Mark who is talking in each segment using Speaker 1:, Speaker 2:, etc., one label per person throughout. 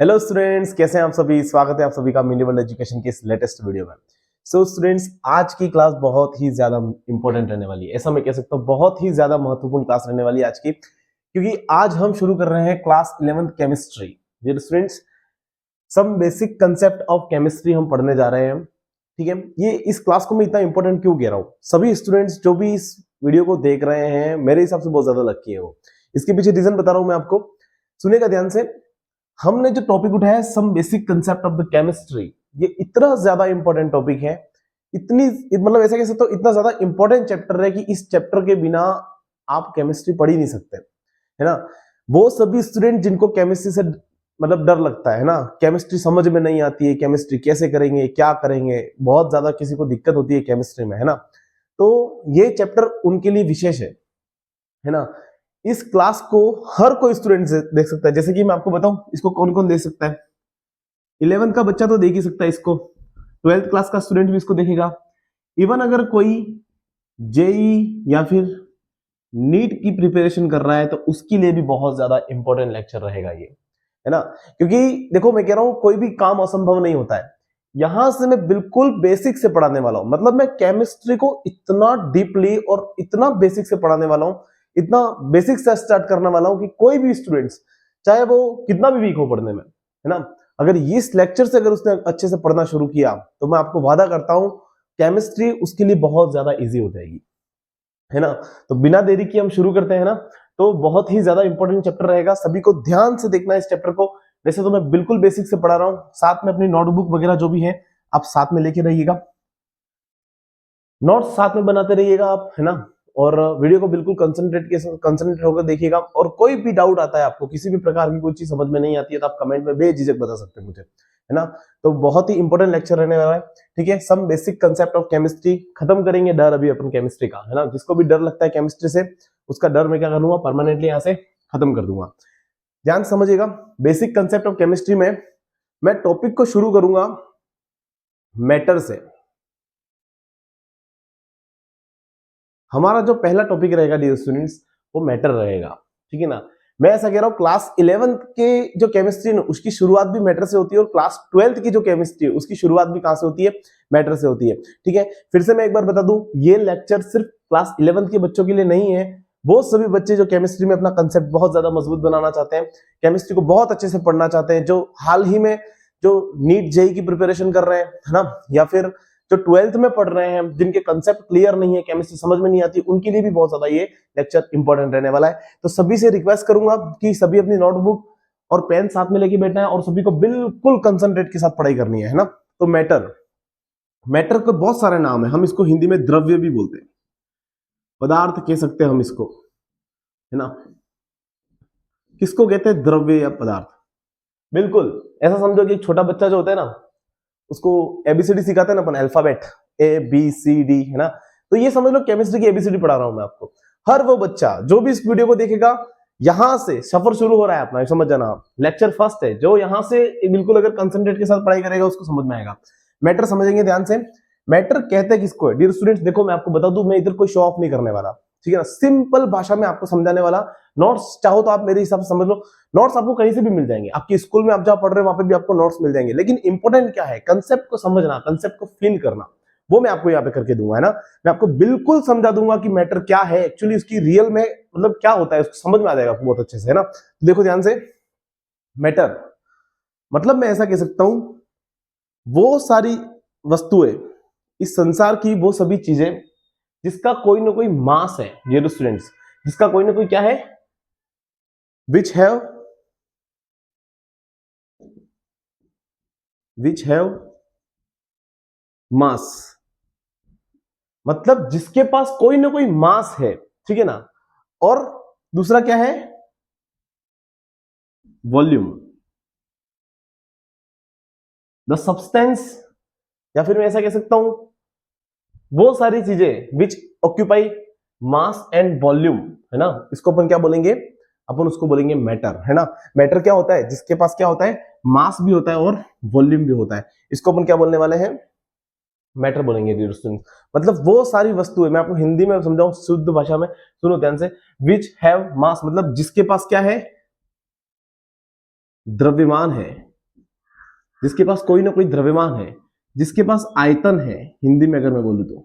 Speaker 1: Hello students, कैसे हैं आप सभी। स्वागत है आप सभी का मिनी वर्ल्ड एजुकेशन के इस लेटेस्ट वीडियो में। सो स्टूडेंट्स, आज की क्लास बहुत ही ज्यादा इंपॉर्टेंट रहने वाली है। ऐसा मैं कह सकता हूँ, बहुत ही ज्यादा महत्वपूर्ण क्लास रहने वाली है आज की, क्योंकि आज हम शुरू कर रहे हैं class 11th chemistry. Dear students, some basic concept of chemistry हम पढ़ने जा रहे हैं। ठीक है, ये इस क्लास को मैं इतना इंपॉर्टेंट क्यों कह रहा हूँ, सभी स्टूडेंट्स जो भी इस वीडियो को देख रहे हैं, मेरे हिसाब से बहुत ज्यादा लकी है वो। इसके पीछे रीजन बता रहा हूं मैं आपको, सुनेगा ध्यान से। हमने जो टॉपिक उठाया है some basic concept of the chemistry, ये इतना ज्यादा इंपॉर्टेंट टॉपिक है, इतनी मतलब ऐसा कह सकते हो इतना ज्यादा इंपॉर्टेंट चैप्टर है कि इस चैप्टर के बिना आप केमिस्ट्री पढ़ ही नहीं सकते, है ना। वो सभी स्टूडेंट जिनको केमिस्ट्री से मतलब डर लगता है ना, केमिस्ट्री समझ में नहीं आती है, केमिस्ट्री कैसे करेंगे, क्या करेंगे, बहुत ज्यादा किसी को दिक्कत होती है केमिस्ट्री में, है ना। तो ये चैप्टर उनके लिए विशेष है ना। इस क्लास को हर कोई स्टूडेंट देख सकता है। जैसे कि मैं आपको बताऊं, इसको कौन कौन देख सकता है। 11th का बच्चा तो देख ही सकता है इसको, 12th क्लास का स्टूडेंट भी इसको देखेगा। इवन अगर कोई जेई या फिर नीट की प्रिपरेशन कर रहा है तो उसके लिए भी बहुत ज्यादा इंपॉर्टेंट लेक्चर रहेगा ये, है ना। क्योंकि देखो, मैं कह रहा हूं कोई भी काम असंभव नहीं होता है। यहां से मैं बिल्कुल बेसिक से पढ़ाने वाला हूं, मतलब मैं केमिस्ट्री को इतना डीपली और इतना बेसिक से पढ़ाने वाला हूं, इतना बेसिक से स्टार्ट करने वाला हूं कि कोई भी स्टूडेंट्स, चाहे वो कितना भी वीक हो पढ़ने में, है ना, अगर इस लेक्चर से अगर उसने अच्छे से पढ़ना शुरू किया तो मैं आपको वादा करता हूं केमिस्ट्री उसके लिए बहुत ज्यादा इजी हो जाएगी, है ना। तो बिना देरी की हम शुरू करते हैं ना। तो बहुत ही ज्यादा इंपॉर्टेंट चैप्टर रहेगा, सभी को ध्यान से देखना है इस चैप्टर को। वैसे तो मैं बिल्कुल बेसिक से पढ़ा रहा हूं, साथ में अपनी नोटबुक वगैरह जो भी है आप साथ में लेके रहिएगा, नोट्स साथ में बनाते रहिएगा आप, है ना। और वीडियो को बिल्कुल कंसंट्रेट होकर देखिएगा। और कोई भी डाउट आता है आपको, किसी भी प्रकार की कोई चीज समझ में नहीं आती है, तो आप कमेंट में बेझिझक बता सकते हैं मुझे, है ना। तो बहुत ही इंपॉर्टेंट लेक्चर रहने वाला है। ठीक है, some basic concept of chemistry, खत्म करेंगे डर अभी अपन केमिस्ट्री का, है ना। जिसको भी डर लगता है केमिस्ट्री से, उसका डर मैं क्या करूंगा, परमानेंटली यहां से खत्म कर दूंगा। ध्यान समझिएगा, बेसिक कंसेप्ट ऑफ केमिस्ट्री में मैं टॉपिक को शुरू करूंगा मैटर से। हमारा जो पहला टॉपिक रहेगा डियर स्टूडेंट्स, वो मैटर रहेगा। ठीक है ना। मैं ऐसा कह रहा हूं, क्लास 11th के जो केमिस्ट्री है उसकी शुरुआत भी मैटर से होती है, और क्लास 12th की जो केमिस्ट्री है उसकी शुरुआत भी कहां से होती है, मैटर से होती है। ठीक है, फिर से मैं एक बार बता दूं, ये लेक्चर सिर्फ क्लास 11th के बच्चों के लिए नहीं है। वो सभी बच्चे जो केमिस्ट्री में अपना कंसेप्ट बहुत ज्यादा मजबूत बनाना चाहते हैं, केमिस्ट्री को बहुत अच्छे से पढ़ना चाहते हैं, जो हाल ही में जो नीट जेई की प्रिपरेशन कर रहे हैं, है ना, या फिर जो 12th में पढ़ रहे हैं, जिनके कंसेप्ट क्लियर नहीं है, केमिस्ट्री समझ में नहीं आती, उनके लिए भी बहुत ज्यादा ये लेक्चर इंपॉर्टेंट रहने वाला है। तो सभी से रिक्वेस्ट करूंगा कि सभी अपनी नोटबुक और पेन साथ में लेके बैठना है, और सभी को बिल्कुल कंसंट्रेट के साथ पढ़ाई करनी है ना। तो मैटर, मैटर के बहुत सारे नाम है, हम इसको हिंदी में द्रव्य भी बोलते हैं, पदार्थ कह सकते हैं हम इसको, है ना। किसको कहते हैं, द्रव्य या पदार्थ। बिल्कुल ऐसा समझो कि एक छोटा बच्चा जो होता है ना, उसको एबीसीडी सिखाते हैं ना अपन, अल्फाबेट ABCD, है ना। तो ये समझ लो केमिस्ट्री की एबीसीडी पढ़ा रहा हूं मैं आपको। हर वो बच्चा जो भी इस वीडियो को देखेगा, यहां से सफर शुरू हो रहा है अपना, समझ जाना आप, लेक्चर फर्स्ट है। जो यहां से बिल्कुल अगर कंसंट्रेट के साथ पढ़ाई करेगा उसको समझ में आएगा। मैटर समझेंगे ध्यान से। मैटर कहते हैं किसको है डियर स्टूडेंट्स, देखो मैं आपको बता दूं, मैं इधर कोई शो ऑफ नहीं करने वाला, ठीक है ना, सिंपल भाषा में आपको समझाने वाला। नोट्स चाहो तो आप मेरे हिसाब से समझ लो, नोट्स आपको कहीं से भी मिल जाएंगे, आपके स्कूल में आप जहां पढ़ रहे हो वहां पे भी आपको नोट्स मिल जाएंगे। लेकिन इंपॉर्टेंट क्या है, कंसेप्ट को समझना, कंसेप्ट को फील करना, वो मैं आपको यहाँ पे करके दूंगा, है ना। मैं आपको बिल्कुल समझा दूंगा कि मैटर क्या है, एक्चुअली उसकी रियल में मतलब क्या होता है, उसको समझ में आ जाएगा आपको बहुत अच्छे से, है ना। तो देखो ध्यान से, मैटर मतलब मैं ऐसा कह सकता हूं, वो सारी वस्तुएं इस संसार की, वो सभी चीजें जिसका कोई ना कोई मास है, ये स्टूडेंट्स, जिसका कोई ना कोई क्या है, विच हैव मास, मतलब जिसके पास कोई ना कोई मास है, ठीक है ना। और दूसरा क्या है, वॉल्यूम, द सब्सटेंस, या फिर मैं ऐसा कह सकता हूं, वो सारी चीजें विच ऑक्यूपाई मास एंड वॉल्यूम, है ना। इसको अपन क्या बोलेंगे, अपन उसको बोलेंगे मैटर, है ना। मैटर क्या होता है, जिसके पास क्या होता है, मास भी होता है और वॉल्यूम भी होता है, इसको अपन क्या बोलने वाले हैं, मैटर बोलेंगे डियर स्टूडेंट्स। मतलब वो सारी वस्तुएं, मैं आपको हिंदी में समझाऊं शुद्ध भाषा में, सुनो ध्यान से, विच हैव मास मतलब जिसके पास क्या है, द्रव्यमान है, जिसके पास कोई ना कोई द्रव्यमान है, जिसके पास आयतन है, हिंदी में अगर मैं बोलूं तो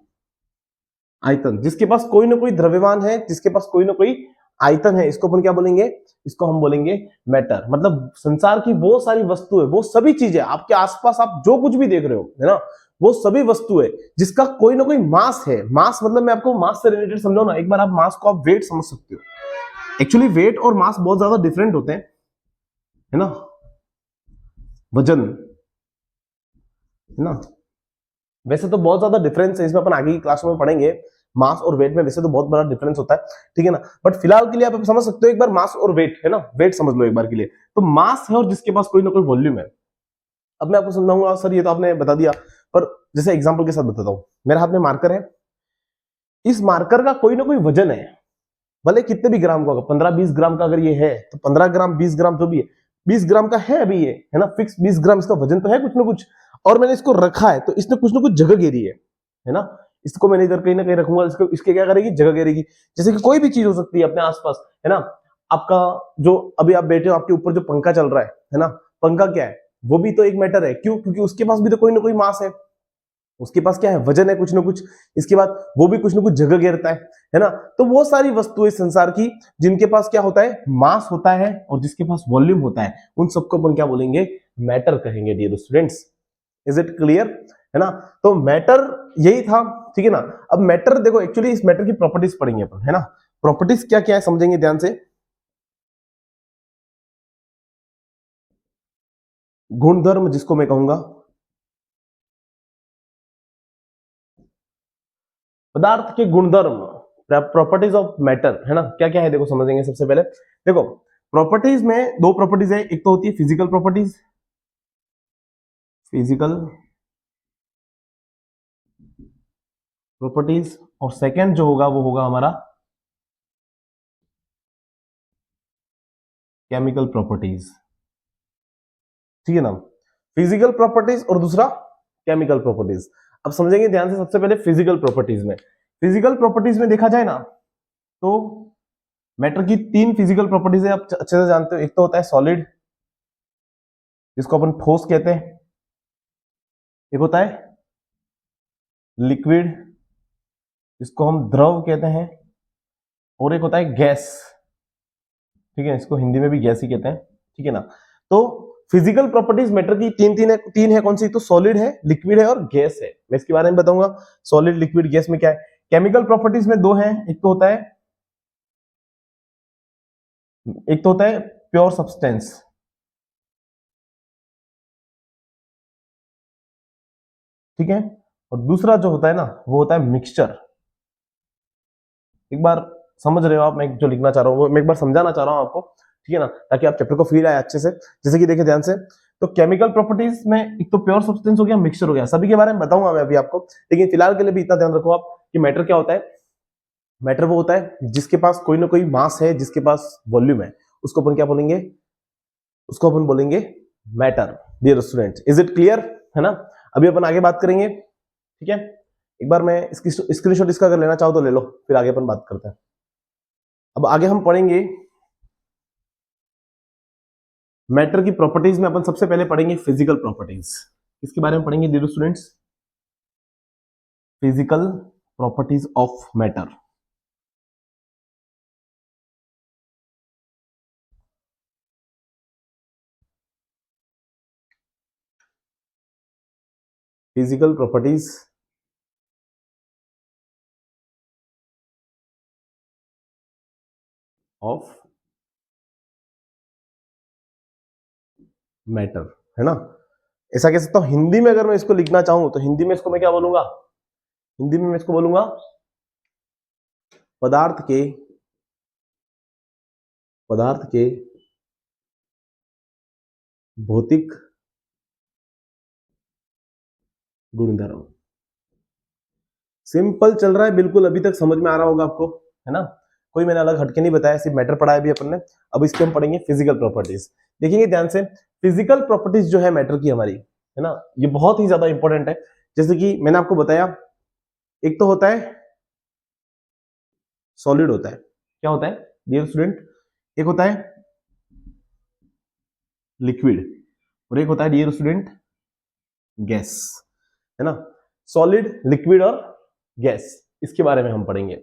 Speaker 1: आयतन, जिसके पास कोई ना कोई द्रव्यमान है, जिसके पास कोई ना कोई आयतन है, इसको अपन क्या बोलेंगे? इसको हम बोलेंगे मैटर। मतलब संसार की वो सारी वस्तु है, वो सभी चीजें आपके आसपास आप जो कुछ भी देख रहे हो, है ना, वो सभी वस्तु है जिसका कोई ना कोई मास है। मास मतलब मैं आपको मास से रिलेटेड समझाऊं ना, एक बार आप मास को आप वेट समझ सकते हो। एक्चुअली वेट और मास बहुत ज्यादा डिफरेंट होते हैं, है ना, वजन, है ना, वैसे तो बहुत ज्यादा डिफरेंस है, इसमें अपन आगे की क्लास में पढ़ेंगे। मास और वेट में वैसे तो बहुत बड़ा डिफरेंस होता है, ठीक है ना, बट फिलहाल के लिए आप समझ सकते हो एक बार मास और वेट, है ना, वेट समझ लो एक बार के लिए। तो मास है और जिसके पास कोई ना कोई वॉल्यूम है। अब मैं आपको समझाऊंगा, सर ये तो आपने बता दिया, पर जैसे एग्जांपल के साथ बताता हूं। मेरे हाथ में मार्कर है, इस मार्कर का कोई ना कोई वजन है, भले कितने भी ग्राम का होगा, 15-20 ग्राम का अगर ये है तो 15 ग्राम 20 ग्राम जो भी है 20 ग्राम का है अभी ये, है ना, फिक्स 20 ग्राम इसका वजन तो है कुछ ना कुछ। और मैंने इसको रखा है तो इसने कुछ ना कुछ जगह घेरी है ना। इसको मैंने इधर कहीं ना कहीं रखूंगा, इसको इसके क्या करेगी, जगह घेरेगी। जैसे कि कोई भी चीज हो सकती है अपने आसपास, है ना। आपका जो अभी आप बैठे हो, आपके ऊपर जो पंखा चल रहा है ना, पंखा क्या है, वो भी तो एक मैटर है। क्यों? क्योंकि उसके पास भी तो कोई ना कोई मास है, उसके पास क्या है, वजन है कुछ ना कुछ। इसके बाद वो भी कुछ ना कुछ जगह घेरता है ना। तो वो सारी वस्तुएं संसार की जिनके पास क्या होता है, मास होता है और जिसके पास वॉल्यूम होता है, उन सबको अपन क्या बोलेंगे, मैटर कहेंगे dear students. Is it clear, है ना। तो मैटर यही था, ठीक है ना। अब मैटर देखो, एक्चुअली इस मैटर की प्रॉपर्टीज पढ़ेंगे अपन, है ना। प्रॉपर्टीज क्या क्या है समझेंगे ध्यान से। गुणधर्म जिसको मैं कहूंगा, पदार्थ के गुणधर्म, प्रॉपर्टीज ऑफ मैटर, है ना। क्या क्या है देखो, समझेंगे सबसे पहले। देखो प्रॉपर्टीज में दो प्रॉपर्टीज है, एक तो होती है फिजिकल प्रॉपर्टीज, फिजिकल प्रॉपर्टीज, और सेकंड जो होगा वो होगा हमारा केमिकल प्रॉपर्टीज, ठीक है ना। फिजिकल प्रॉपर्टीज और दूसरा केमिकल प्रॉपर्टीज। अब समझेंगे ध्यान से। सबसे पहले फिजिकल प्रॉपर्टीज में, फिजिकल प्रॉपर्टीज में देखा जाए ना तो मैटर की तीन फिजिकल प्रॉपर्टीज है, आप अच्छे से जानते हो। एक तो होता है सॉलिड, जिसको अपन ठोस कहते हैं। एक होता है लिक्विड, जिसको हम द्रव कहते हैं। और एक होता है गैस, ठीक है, इसको हिंदी में भी गैस ही कहते हैं, ठीक है ना। तो फिजिकल प्रॉपर्टीज मैटर की तीन है कौन सी, तो सॉलिड है, लिक्विड है और गैस है। मैं इसके बारे में बताऊंगा सॉलिड लिक्विड गैस में क्या है। केमिकल प्रॉपर्टीज में दो है, एक तो होता है प्योर सब्सटेंस, ठीक है, और दूसरा जो होता है ना वो होता है मिक्सचर। एक बार समझ रहे हो आप, मैं जो लिखना चाह रहा हूँ वो मैं एक बार समझाना चाह रहा हूँ आपको, ठीक है ना, ताकि आप चैप्टर को फील आए अच्छे से। जैसे कि देखिए ध्यान से, तो केमिकल प्रॉपर्टीज में एक तो प्योर सब्सटेंस हो गया, मिक्सचर हो गया, सभी के बारे में बताऊंगा मैं अभी आपको। लेकिन फिलहाल के लिए भी इतना ध्यान रखो आप कि मैटर क्या होता है। मैटर वो होता है जिसके पास कोई ना कोई मास है, जिसके पास वॉल्यूम है, उसको अपन क्या बोलेंगे, उसको अपन बोलेंगे matter. Dear student, is it clear, है ना। अभी अपन आगे बात करेंगे, ठीक है। एक बार मैं इसकी स्क्रीनशॉट इसका अगर लेना चाहो तो ले लो, फिर आगे अपन बात करते हैं। अब आगे हम पढ़ेंगे मैटर की प्रॉपर्टीज में। अपन सबसे पहले पढ़ेंगे फिजिकल प्रॉपर्टीज। इसके बारे में पढ़ेंगे dear students, physical properties of matter. Physical properties of matter, है ना। ऐसा कह सकता हूं हिंदी में, अगर मैं इसको लिखना चाहूं तो हिंदी में इसको मैं क्या बोलूंगा, हिंदी में मैं इसको बोलूंगा पदार्थ के, पदार्थ के भौतिक गुणधर्म। सिंपल चल रहा है बिल्कुल, अभी तक समझ में आ रहा होगा आपको, है ना। कोई मैंने अलग हटके नहीं बताया, सिर्फ मैटर पढ़ा है अभी अपन ने। अब इसके हम पढ़ेंगे फिजिकल प्रॉपर्टीज। देखेंगे ध्यान से, फिजिकल प्रॉपर्टीज जो है मैटर की हमारी, है ना, ये बहुत ही ज्यादा इंपॉर्टेंट है। जैसे कि मैंने आपको बताया, एक तो होता है सॉलिड, होता है क्या होता है डियर स्टूडेंट, एक होता है लिक्विड और एक होता है डियर स्टूडेंट गैस, है ना। सॉलिड, लिक्विड और गैस, इसके बारे में हम पढ़ेंगे।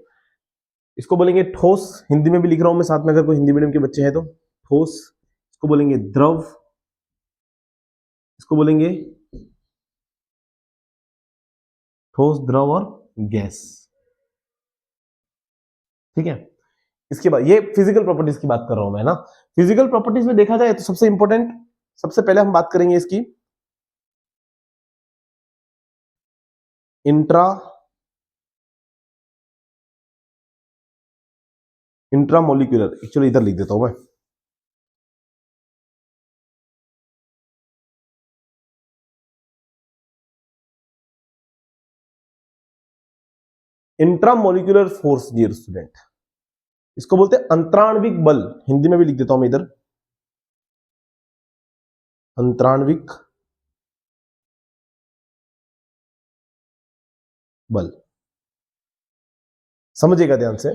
Speaker 1: इसको बोलेंगे ठोस, हिंदी में भी लिख रहा हूं मैं साथ में, अगर कोई हिंदी मीडियम के बच्चे हैं तो। ठोस, इसको बोलेंगे द्रव, इसको बोलेंगे ठोस, द्रव और गैस, ठीक है। इसके बाद ये फिजिकल प्रॉपर्टीज की बात कर रहा हूं मैं, ना। फिजिकल प्रॉपर्टीज में देखा जाए तो सबसे इंपॉर्टेंट, सबसे पहले हम बात करेंगे इसकी इंट्रामोलिकुलर, एक्चुअली इधर लिख देता हूं मैं। इंट्रामोलिकुलर फोर्स, डियर स्टूडेंट, इसको बोलते हैं अंतराण्विक बल, हिंदी में भी लिख देता हूं मैं इधर, अंतराण्विक बल। समझिएगा ध्यान से,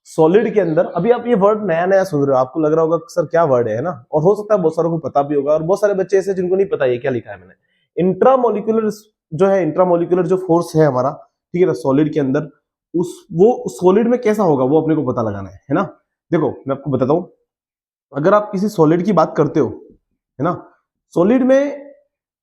Speaker 1: सॉलिड के अंदर, अभी आप ये वर्ड नया नया सुन रहे हो, आपको लग रहा होगा सर क्या वर्ड है ना, और हो सकता है बहुत सारों को पता भी होगा, और बहुत सारे बच्चे ऐसे जिनको नहीं पता ये क्या लिखा है मैंने। इंट्रामोलिकुलर जो है, इंट्रामोलिकुलर जो फोर्स है हमारा, ठीक है ना, सॉलिड के अंदर, वो सॉलिड में कैसा होगा वो अपने को पता लगाना है ना। देखो मैं आपको बताता हूं, अगर आप किसी सॉलिड की बात करते हो, है ना, सॉलिड में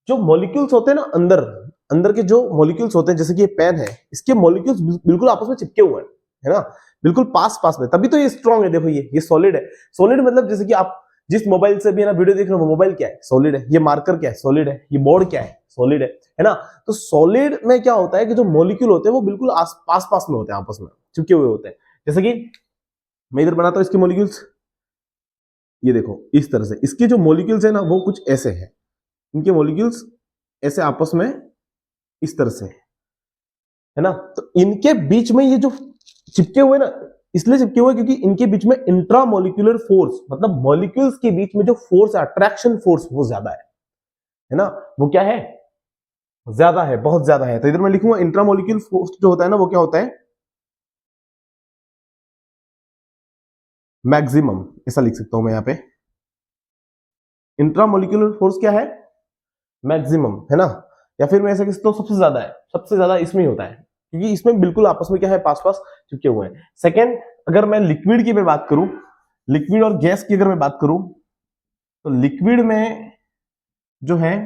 Speaker 1: जो मॉलिक्यूल्स होते हैं ना, अंदर अंदर के जो मॉलिक्यूल्स होते हैं, जैसे कि ये पेन है, इसके मॉलिक्यूल्स बिल्कुल आपस में चिपके हुए हैं, है ना, बिल्कुल पास पास में, तभी तो ये स्ट्रांग है। देखो ये सॉलिड है। सॉलिड मतलब जैसे कि आप जिस मोबाइल से भी ना वीडियो देख रहे हो, वो मोबाइल क्या है, सॉलिड है। ये मार्कर क्या है, सॉलिड है। ये बोर्ड क्या है, सॉलिड है ना। तो सॉलिड में क्या होता है कि जो मॉलिक्यूल होते हैं वो बिल्कुल पास पास में होते हैं, आपस में चिपके हुए होते हैं। जैसे कि मैं इधर बनाता हूं इसके मॉलिक्यूल्स, ये देखो इस तरह से इसके जो मॉलिक्यूल्स है ना वो कुछ ऐसे हैं, इनके मॉलिक्यूल्स ऐसे आपस में इस तरह से, है ना। तो इनके बीच में ये जो चिपके हुए ना, इसलिए चिपके हुए क्योंकि इनके बीच में इंट्रामोलिक्यूलर फोर्स, मतलब मॉलिक्यूल्स के बीच में जो फोर्स है, अट्रैक्शन फोर्स, वो ज्यादा है ना। वो क्या है, ज्यादा है, बहुत ज्यादा है। तो इधर मैं लिखूंगा इंट्रामोलिक्यूलर फोर्स जो होता है ना, वो क्या होता है, मैक्सिमम, ऐसा लिख सकता हूं मैं यहां पे। इंट्रामोलिक्यूलर फोर्स क्या है, मैक्सिमम, है ना। या फिर मैं ऐसा कह सकता हूं सबसे ज्यादा है, सबसे ज्यादा इसमें ही होता है, क्योंकि इसमें बिल्कुल आपस में क्या है, पास पास चिपके हुए हैं। सेकेंड, अगर मैं लिक्विड की मैं बात करूं, लिक्विड और गैस की अगर मैं बात करूं, तो लिक्विड में जो है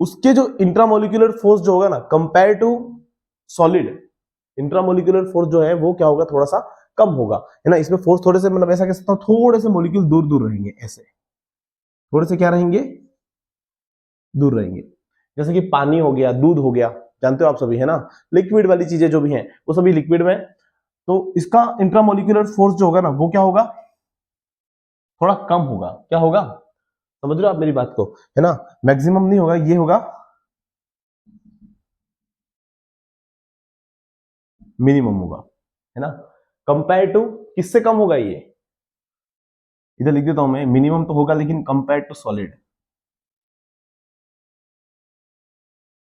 Speaker 1: उसके जो इंट्रामोलिकुलर फोर्स जो होगा ना, compare to solid, intramolecular force जो है वो क्या होगा, थोड़ा सा कम होगा, है ना। इसमें फोर्स थोड़े से, मतलब ऐसा कह सकता हूं, थोड़े से मॉलिक्यूल दूर दूर रहेंगे, ऐसे थोड़े से क्या रहेंगे, दूर रहेंगे। जैसे कि पानी हो गया, दूध हो गया, जानते हो आप सभी, है ना। लिक्विड वाली चीजें जो भी हैं वो सभी लिक्विड में, तो इसका इंट्रामोलिकुलर फोर्स जो होगा ना वो क्या होगा, थोड़ा कम होगा। क्या होगा, समझ रहे हो आप मेरी बात को, है ना। मैक्सिमम नहीं होगा, ये होगा मिनिमम होगा, है ना। कंपेयर टू, किससे कम होगा ये, इधर लिख देता हूं मैं, मिनिमम तो होगा लेकिन compare to solid,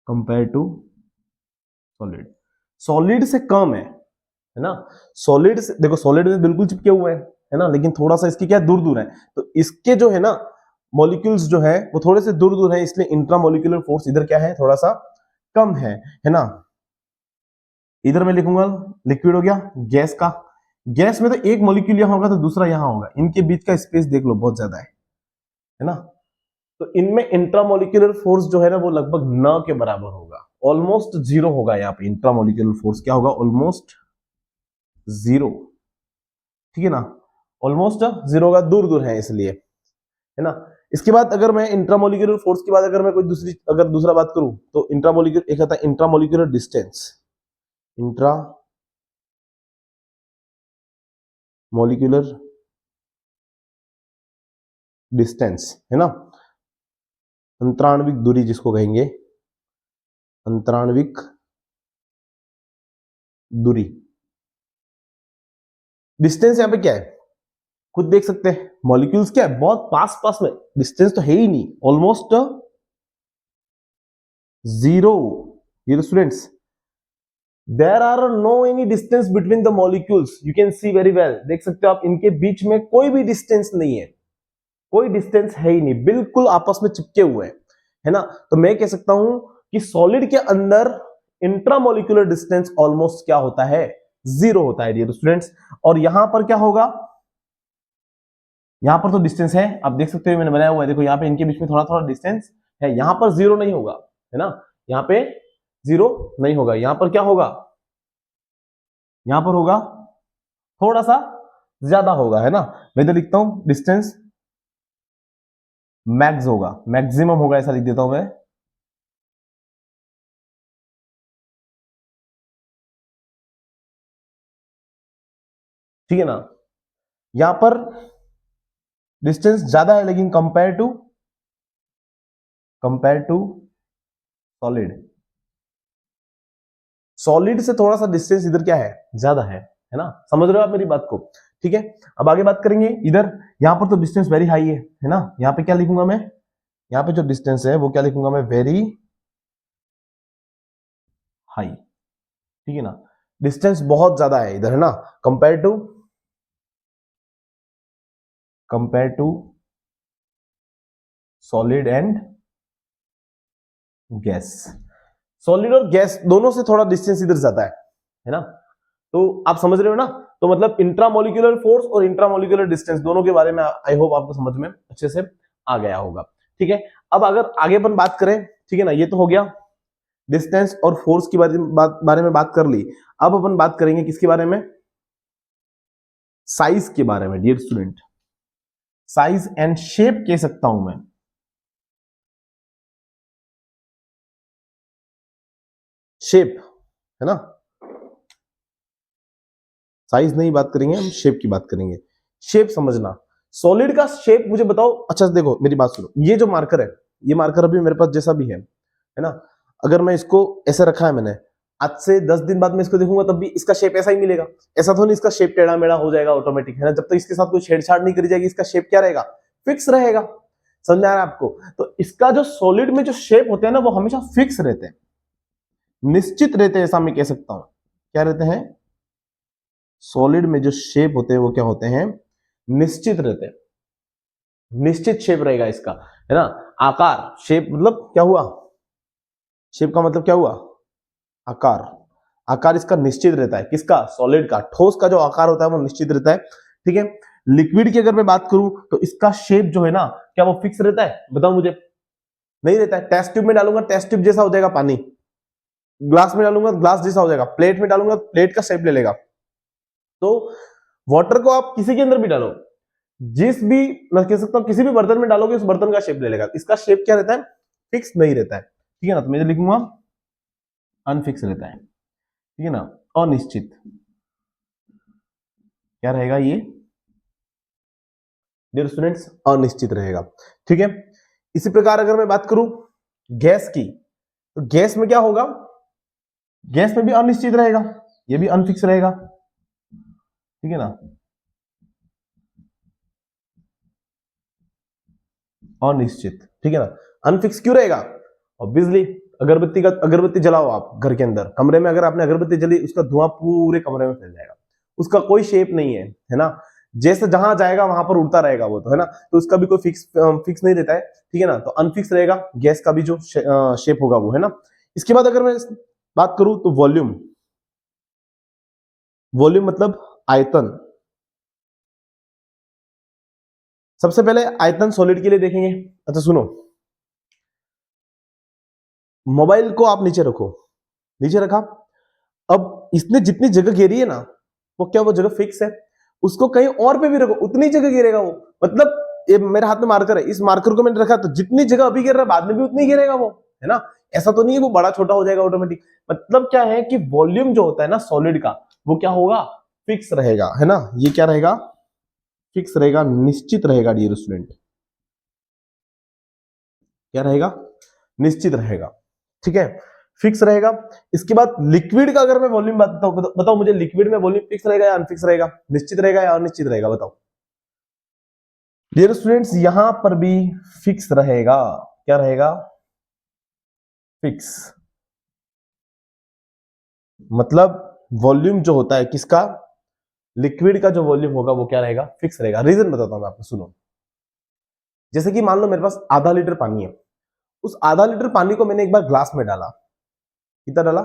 Speaker 1: compare to solid, solid से कम है ना। सॉलिड से देखो, सॉलिड में बिल्कुल चिपके हुए हैं, है ना, लेकिन थोड़ा सा इसकी क्या दूर दूर है, तो इसके जो है ना मॉलिक्यूल्स जो है वो थोड़े से दूर दूर है, इसलिए इंट्रामोलिकुलर फोर्स इधर क्या है, थोड़ा सा कम है ना। इधर मैं लिखूंगा लिक्विड हो गया, गैस का, गैस में तो एक मॉलिक्यूल यहां होगा तो दूसरा यहां होगा, इनके बीच का स्पेस देख लो बहुत ज्यादा है ना। तो इनमें इंट्रामोलिकुलर फोर्स जो है ना वो लगभग न के बराबर होगा, ऑलमोस्ट जीरो होगा। यहाँ पे इंट्रामोलिकुलर फोर्स क्या होगा, ऑलमोस्ट जीरो, ठीक है ना, ऑलमोस्ट जीरो होगा, दूर दूर है इसलिए, है ना। इसके बाद अगर मैं इंट्रामोलिकुलर फोर्स के बाद अगर मैं कोई दूसरा बात करूं, तो इंट्रामोलिकुलर, एक आता है intramolecular distance, intra molecular distance, है ना, अंतराण्विक दूरी जिसको कहेंगे, अंतराण्विक दूरी। डिस्टेंस यहां पे क्या है, खुद देख सकते हैं, मॉलिक्यूल्स क्या है, बहुत पास पास में, डिस्टेंस तो है ही नहीं, ऑलमोस्ट जीरो। ये students, there are no any distance between the molecules, you can see very well, देख सकते हो आप, इनके बीच में कोई भी डिस्टेंस नहीं है, कोई डिस्टेंस है ही नहीं, बिल्कुल आपस में चिपके हुए हैं। है ना। तो मैं कह सकता हूं कि सॉलिड के अंदर इंट्रामोलिकुलर डिस्टेंस ऑलमोस्ट क्या होता है, 0 होता है डियर स्टूडेंट्स। और यहां पर क्या होगा, यहां पर तो डिस्टेंस है, आप देख सकते हो मैंने बनाया हुआ है, देखो यहां पे इनके बीच में थोड़ा थोड़ा डिस्टेंस है, यहां पर 0 नहीं होगा, है ना, यहां पे 0 नहीं होगा, यहां पर क्या होगा, यहां पर होगा थोड़ा सा ज्यादा होगा, है ना। मैं तो लिखता हूं डिस्टेंस मैक्स होगा, मैक्सिमम होगा, ऐसा लिख देता हूं मैं। ठीक है ना, यहां पर डिस्टेंस ज्यादा है, लेकिन कंपेयर टू सॉलिड, सॉलिड से थोड़ा सा डिस्टेंस इधर क्या है, ज्यादा है ना, समझ रहे हो आप मेरी बात को। ठीक है, अब आगे बात करेंगे इधर, यहां पर तो डिस्टेंस वेरी हाई है ना, यहां पे क्या लिखूंगा मैं, यहां पे जो डिस्टेंस है वो क्या लिखूंगा मैं, वेरी हाई। ठीक है ना, डिस्टेंस बहुत ज्यादा है इधर, है ना, compare to solid and gas, solid और गैस दोनों से थोड़ा डिस्टेंस इधर ज्यादा है ना। तो आप समझ रहे हो ना, तो मतलब इंट्रामोलिकुलर फोर्स और इंट्रामोलिकुलर डिस्टेंस दोनों के बारे में आई होप आपको समझ में अच्छे से आ गया होगा। ठीक है, अब अगर आगे अपन बात करें, ठीक है ना, ये तो हो गया डिस्टेंस और फोर्स की बारे में बात कर ली। अब अपन बात करेंगे किसके बारे में, साइज के बारे में dear student, size and shape कह सकता हूं मैं, शेप, है ना, साइज नहीं बात करेंगे हम, शेप की बात करेंगे। शेप समझना, सॉलिड का शेप मुझे बताओ। अच्छा देखो मेरी बात सुनो, ये जो मार्कर है, ये मार्कर अभी मेरे पास जैसा भी है ना, अगर मैं इसको ऐसे रखा है मैंने, आज से 10 दिन बाद मैं इसको देखूंगा तब भी इसका शेप ऐसा ही मिलेगा, ऐसा तो नहीं इसका शेप टेढ़ा मेढ़ा हो जाएगा ऑटोमेटिक, है ना, जब तक इसके साथ कोई छेड़छाड़ नहीं करी जाएगी इसका शेप क्या रहेगा, फिक्स रहेगा। समझ आ रहा है आपको। तो इसका जो सॉलिड में जो शेप होते हैं ना वो हमेशा फिक्स रहते हैं, निश्चित रहते हैं, ऐसा मैं कह सकता हूं। क्या रहते हैं, सॉलिड में जो शेप होते हैं वो क्या होते हैं, निश्चित रहते हैं, निश्चित शेप रहेगा इसका, है ना। आकार, शेप मतलब क्या हुआ, शेप का मतलब क्या हुआ, आकार, आकार इसका निश्चित रहता है, किसका, सॉलिड का, ठोस का जो आकार होता है वो निश्चित रहता है। ठीक है, लिक्विड की अगर मैं बात करूं तो इसका शेप जो है ना, क्या वो फिक्स रहता है, बताओ मुझे, नहीं रहता है। टेस्ट ट्यूब में डालूंगा टेस्ट ट्यूब जैसा हो जाएगा पानी, ग्लास में डालूंगा ग्लास जैसा हो जाएगा, प्लेट में डालूंगा प्लेट का शेप ले लेगा। तो वाटर को आप किसी के अंदर भी डालो, जिस भी, मैं कह सकता हूं किसी भी बर्तन में डालोगे उस बर्तन का शेप ले लेगा, इसका शेप क्या रहता है, फिक्स नहीं रहता है। ठीक है ना, तो मैं लिखूंगा अनफिक्स रहता है। ठीक है ना, अनिश्चित, क्या रहेगा ये डियर स्टूडेंट्स, अनिश्चित रहेगा। ठीक है, इसी प्रकार अगर मैं बात करूं गैस की, तो गैस में क्या होगा, गैस में भी अनिश्चित रहेगा, ये भी अनफिक्स रहेगा। ठीक है ना, अनिश्चित। ठीक है ना, अनफिक्स क्यों रहेगा, ऑब्वियसली अगरबत्ती का, अगरबत्ती जलाओ आप घर के अंदर, कमरे में अगर आपने अगरबत्ती जली उसका धुआं पूरे कमरे में फैल जाएगा, उसका कोई शेप नहीं है ना, जैसे जहां जाएगा वहां पर उड़ता रहेगा वो, तो है ना, तो उसका भी कोई फिक्स नहीं रहता है। ठीक है ना, तो अनफिक्स रहेगा गैस का भी जो शेप होगा वो, है ना। इसके बाद अगर मैं बात करूं तो वॉल्यूम, वॉल्यूम मतलब आयतन। सबसे पहले आयतन सॉलिड के लिए देखेंगे। अच्छा सुनो, मोबाइल को आप नीचे रखो, नीचे रखा, अब इसने जितनी जगह घेरी है ना, वो क्या वो जगह फिक्स है, उसको कहीं और पे भी रखो उतनी जगह घेरेगा वो, मतलब ये मेरे हाथ में मार्कर है, इस मार्कर को मैंने रखा तो जितनी जगह अभी घेर रहा है बाद में भी उतनी घेरेगा वो, है ना। ऐसा तो नहीं है वो बड़ा छोटा हो जाएगा ऑटोमेटिक, मतलब क्या है कि वॉल्यूम जो होता है ना सॉलिड का, वो क्या होगा, फिक्स रहेगा, है ना, ये क्या रहेगा, फिक्स रहेगा, निश्चित रहेगा डियर स्टूडेंट, क्या रहेगा, निश्चित रहेगा। ठीक है, फिक्स रहेगा। इसके बाद लिक्विड का अगर मैं वॉल्यूम बताऊं, बताओ मुझे, लिक्विड में वॉल्यूम फिक्स रहेगा या अनफिक्स रहेगा, निश्चित रहेगा या अनिश्चित रहेगा, बताओ डियर स्टूडेंट्स। यहां पर भी फिक्स रहेगा, क्या रहेगा, फिक्स, मतलब वॉल्यूम जो होता है किसका, लिक्विड का जो वॉल्यूम होगा वो क्या रहेगा, फिक्स रहेगा। रीजन बताता हूं मैं आपको, सुनो, जैसे कि मान लो मेरे पास आधा लीटर पानी है उस आधा लीटर पानी को मैंने एक बार ग्लास में डाला, कितना डाला,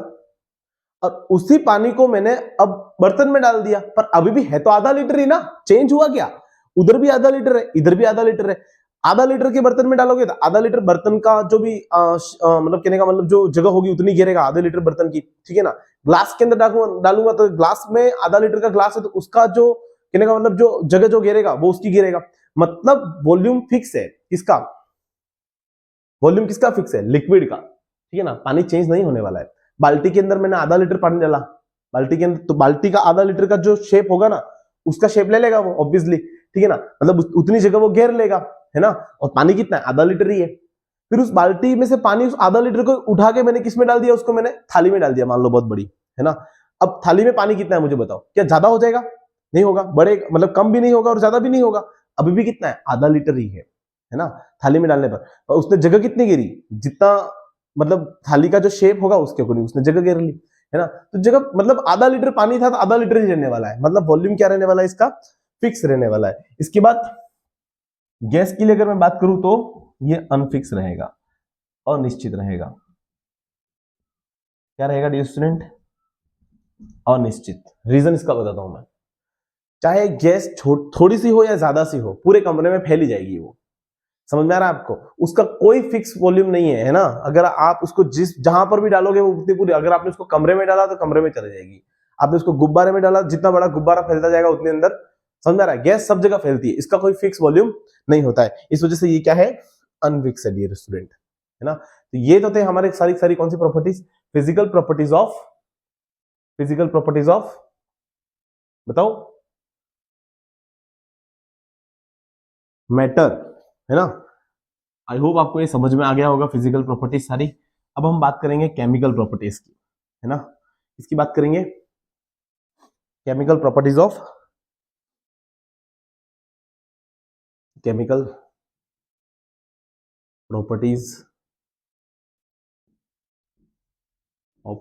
Speaker 1: और उसी पानी को मैंने अब बर्तन में डाल दिया, पर अभी भी है तो आधा लीटर ही ना, चेंज हुआ क्या, उधर भी आधा लीटर है, इधर भी आधा लीटर है। आधा लीटर के बर्तन में डालोगे तो आधा लीटर बर्तन का जो भी मतलब कहने का मतलब जो जगह होगी उतनी घेरेगा आधे लीटर बर्तन की, ठीक है ना। ग्लास के अंदर डालूंगा तो ग्लास में आधा लीटर का ग्लास है तो उसका जो कहने का मतलब जो जगह जो घेरेगा वो उसकी घेरेगा, मतलब वॉल्यूम फिक्स है। किसका वॉल्यूम, किसका फिक्स है, लिक्विड का, ठीक है ना, पानी चेंज नहीं होने वाला है। बाल्टी के अंदर मैंने आधा लीटर पानी डाला, बाल्टी के अंदर, तो बाल्टी का आधा लीटर का जो शेप होगा ना उसका शेप ले लेगा वो ऑब्वियसली, ठीक है ना, मतलब उतनी जगह वो घेर लेगा, है ना। और पानी कितना है, आधा लीटर ही है। फिर उस बाल्टी में से पानी उस आधा लीटर को उठा के मैंने किस में डाल दिया, उसको मैंने थाली में डाल दिया, मान लो बहुत बड़ी, है ना। अब थाली में पानी कितना है मुझे बताओ, क्या ज्यादा हो जाएगा, नहीं होगा, बड़े मतलब कम भी नहीं होगा और ज्यादा भी नहीं होगा, अभी भी कितना है, आधा लीटर ही है ना, थाली में डालने पर। और उसने जगह कितनी घेरी, जितना मतलब थाली का जो शेप होगा उसके अकॉर्डिंग उसने जगह घेर ली, है ना। तो जगह मतलब आधा लीटर पानी था तो आधा लीटर ही रहने वाला है, मतलब वॉल्यूम क्या रहने वाला है इसका, फिक्स रहने वाला है। इसके बाद गैस के लिए अगर मैं बात करूं तो ये अनफिक्स रहेगा, अनिश्चित रहेगा। क्या रहेगा डियर स्टूडेंट, अनिश्चित। रीजन इसका बताता हूं मैं, चाहे गैस थोड़ी सी हो या ज्यादा सी हो, पूरे कमरे में फैली जाएगी वो, समझ में आ रहा है आपको, उसका कोई फिक्स वॉल्यूम नहीं है ना। अगर आप उसको जहां पर भी डालोगे वो उतनी पूरी, अगर आपने उसको कमरे में डाला तो कमरे में चली जाएगी, आपने उसको गुब्बारे में डाला, जितना बड़ा गुब्बारा फैलता जाएगा उतने अंदर, समझ में आ रहा है, गैस सब जगह फैलती है, इसका कोई फिक्स वॉल्यूम नहीं होता है, इस वजह से ये क्या है, अनफिक्स्ड डियर स्टूडेंट, है ना। तो ये तो थे हमारे सारी सारी कौन सी प्रॉपर्टीज, फिजिकल प्रॉपर्टीज ऑफ बताओ मैटर, है ना। आई होप आपको ये समझ में आ गया होगा फिजिकल प्रॉपर्टीज सारी। अब हम बात करेंगे केमिकल प्रॉपर्टीज की, है ना, इसकी बात करेंगे, केमिकल प्रॉपर्टीज ऑफ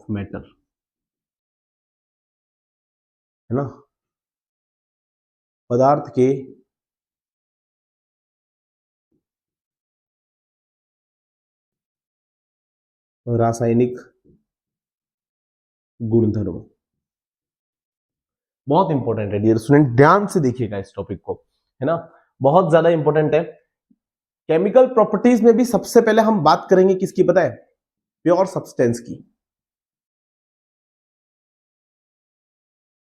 Speaker 1: मैटर, है ना, पदार्थ के रासायनिक गुणधर्म। बहुत इंपॉर्टेंट है डियर स्टूडेंट, ध्यान से देखिएगा इस टॉपिक को, है ना, बहुत ज्यादा इंपॉर्टेंट है। केमिकल प्रॉपर्टीज में भी सबसे पहले हम बात करेंगे किसकी, पता है, प्योर सब्सटेंस की।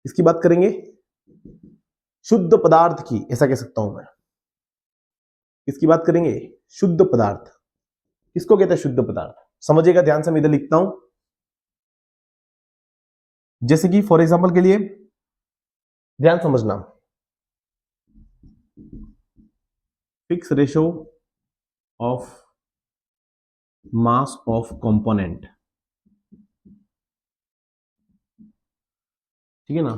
Speaker 1: इसकी बात करेंगे शुद्ध पदार्थ की, ऐसा कह सकता हूं मैं। इसकी बात करेंगे शुद्ध पदार्थ, किसको कहते हैं शुद्ध पदार्थ, समझिएगा ध्यान से, मैं इधर लिखता हूं। जैसे कि फॉर एग्जांपल के लिए ध्यान समझना, fix ratio of mass of component, ठीक है ना,